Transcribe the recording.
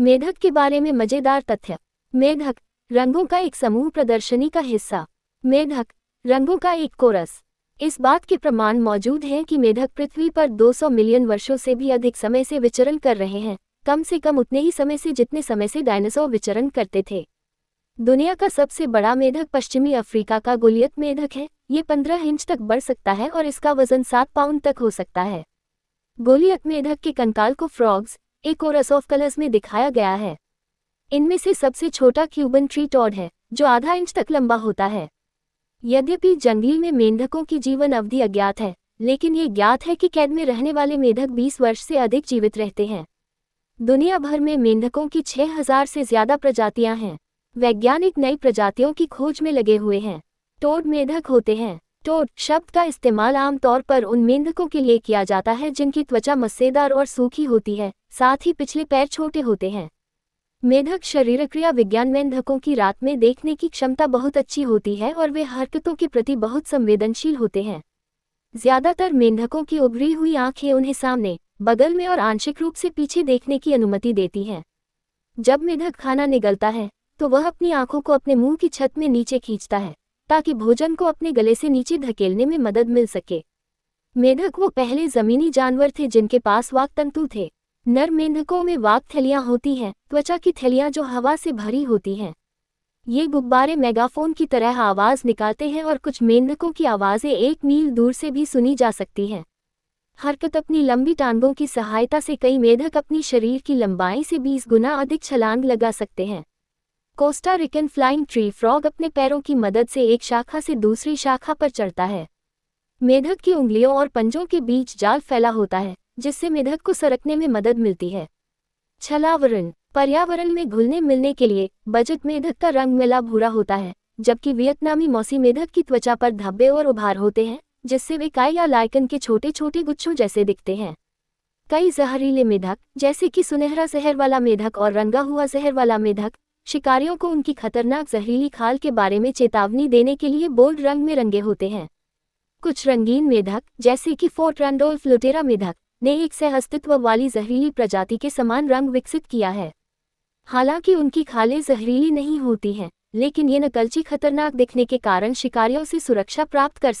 मेढक के बारे में मजेदार तथ्य। मेढक रंगों का एक समूह, प्रदर्शनी का हिस्सा। मेढक रंगों का एक कोरस। इस बात के प्रमाण मौजूद हैं कि मेढक पृथ्वी पर 200 मिलियन वर्षों से भी अधिक समय से विचरण कर रहे हैं, कम से कम उतने ही समय से जितने समय से डायनासोर विचरण करते थे। दुनिया का सबसे बड़ा मेढक पश्चिमी अफ्रीका का गोलियत मेढक है। ये 15 इंच तक बढ़ सकता है और इसका वजन 7 पाउंड तक हो सकता है। गोलियत मेढक के कंकाल को frogs, a chorus of colours में दिखाया गया है। इनमें से सबसे छोटा क्यूबन ट्री टॉड है, जो आधा इंच तक लंबा होता है। यद्यपि जंगली में मेंढकों की जीवन अवधि अज्ञात है, लेकिन ये ज्ञात है कि कैद में रहने वाले मेढक 20 वर्ष से अधिक जीवित रहते हैं। दुनिया भर में मेंढकों की 6000 से ज्यादा प्रजातियां हैं। वैज्ञानिक नई प्रजातियों की खोज में लगे हुए हैं। टोड मेढक होते हैं। टोड शब्द का इस्तेमाल आमतौर पर उन मेंढकों के लिए किया जाता है जिनकी त्वचा मस्सेदार और सूखी होती है, साथ ही पिछले पैर छोटे होते हैं। मेढक शरीरक्रिया विज्ञान मेंढकों की रात में देखने की क्षमता बहुत अच्छी होती है और वे हरकतों के प्रति बहुत संवेदनशील होते हैं। ज्यादातर मेंढकों की उभरी हुई आंखें उन्हें सामने, बगल में और आंशिक रूप से पीछे देखने की अनुमति देती हैं। जब मेढक खाना निगलता है तो वह अपनी आंखों को अपने मुंह की छत में नीचे खींचता है, ताकि भोजन को अपने गले से नीचे धकेलने में मदद मिल सके। मेढक वो पहले जमीनी जानवर थे जिनके पास वाक तंतु थे। नर मेंढकों में वाक थैलियां होती हैं, त्वचा की थैलियां जो हवा से भरी होती हैं। ये गुब्बारे मेगाफोन की तरह आवाज निकालते हैं और कुछ मेंढकों की आवाजें 1 मील दूर से भी सुनी जा सकती हैं। हरकत अपनी लंबी टांगों की सहायता से कई मेढक अपनी शरीर की लंबाई से 20 गुना अधिक छलांग लगा सकते हैं। कोस्टा रिकन फ्लाइंग ट्री फ्रॉग अपने पैरों की मदद से एक शाखा से दूसरी शाखा पर चढ़ता है। मेढक की उंगलियों और पंजों के बीच जाल फैला होता है, जिससे मेढक को सरकने में मदद मिलती है। छलावरण पर्यावरण में घुलने मिलने के लिए बजट मेढक का रंग मिला भूरा होता है, जबकि वियतनामी मौसी मेढक की त्वचा पर धब्बे और उभार होते हैं, जिससे वे काई या लाइकन के छोटे छोटे गुच्छों जैसे दिखते हैं। कई जहरीले मेढक, जैसे कि सुनहरा जहर वाला मेढक और रंगा हुआ जहर वाला मेढक, शिकारियों को उनकी खतरनाक जहरीली खाल के बारे में चेतावनी देने के लिए बोल्ड रंग में रंगे होते हैं। कुछ रंगीन मेढक, जैसे कि फोर्ट रैंडोल्फ लुटेरा मेढक, ने एक सह अस्तित्व वाली जहरीली प्रजाति के समान रंग विकसित किया है। हालांकि उनकी खालें जहरीली नहीं होती हैं, लेकिन ये नकलची खतरनाक दिखने के कारण शिकारियों से सुरक्षा प्राप्त कर सकते हैं।